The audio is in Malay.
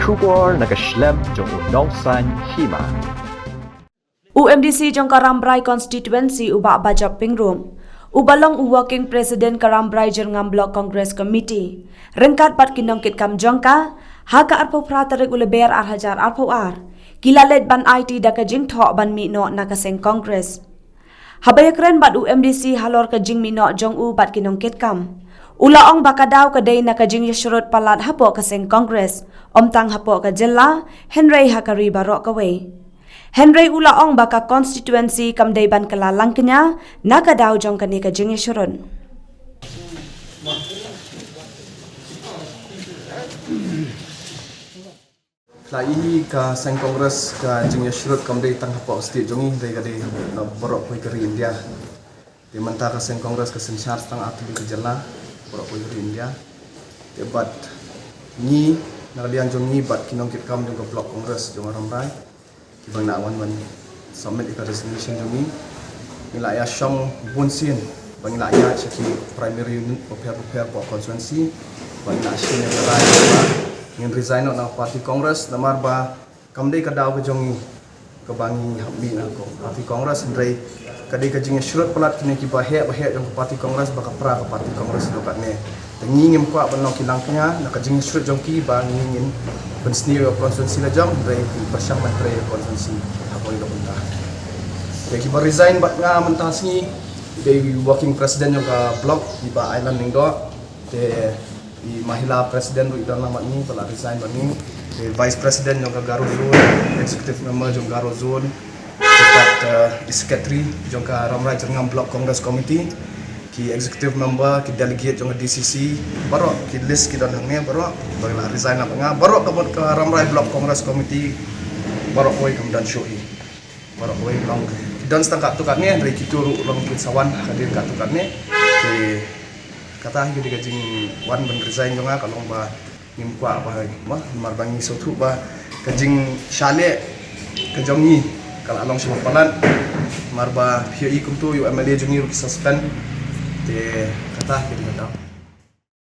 Shubor nakaslem jong Nongsan Hima. UMDC jong Karambray constituency uba bajak pingrum. Ubalong working president Karambray Jerngam Block Congress Committee. Rengkat pat kinongkit kam jongka. Haka arpo pratarik uleber hajar arpo ar. Kilalet ban IT daka jing thok ban mi no nakaseng Congress. Habayakren bat UMDC halor ka jing mi no jong u bat kinongkit kam. Ulaong bakadaw kaday nakajing yashrut palat hapo kaseng Congress. Omtang hapo ka jilla. Henry hakari barok kaway. Henry ulaong baka constituency kamday ban kalalang kanya nakadaw jong kani ka jing yashrut. Lai ka seng Congress ka jing yashrut kamday tang hapo state jongi day kaday na borok koy kari India. Di manta ka seng Congress ka seng charge tang atli ka jilla. Borok koy kari India. Debat ni nagalian jongi bat kinongkit kam jong ka block Congress jong Karambray. Ibang nawan man submit ika resignation jongi. Nila ya syong bunsin bang nila ya chaki primary unit prepare for constituency. Bang nila shin ya berai ngin resign na party Congress namar ba kamday kadaw ka jongi kabangi hambi na ko party Congress ndray kadai ka jing shrut palat kini ki bahe jong party Congress baka pra ka party Congress do kat ne tengingim ko banong kilangnya na ka jing shrut jong ki ba ngingin pensni constituency na jong ndray pasyam ndray constituency hapoy do punta de ki ba resign bat nga mentasni de working president jong ka block di ba island ning do de di mahila presiden ru idang nama ni pala resign bani vice president jong Garo Zone executive member jong Garo Zone dekat secretary jong Karambray Jerngam Block Congress Committee ki executive member ki delegate jong DCC baru ki list ki dan hangnya baru bagla resign apa nga baru kabut ke Karambray Block Congress Committee baru koi kemudian show baru koi long dan setengah tukatnya dari kituru long sawan hadir kat tukatnya ki kata kita kajing wan ben resign jonga kalau ba nimkwa ba mah marbangi sotu ba kajing shale kajongi kalau along semua palan marba hiyo ikum tu yu MLA jongi ru suspend te kata kita tahu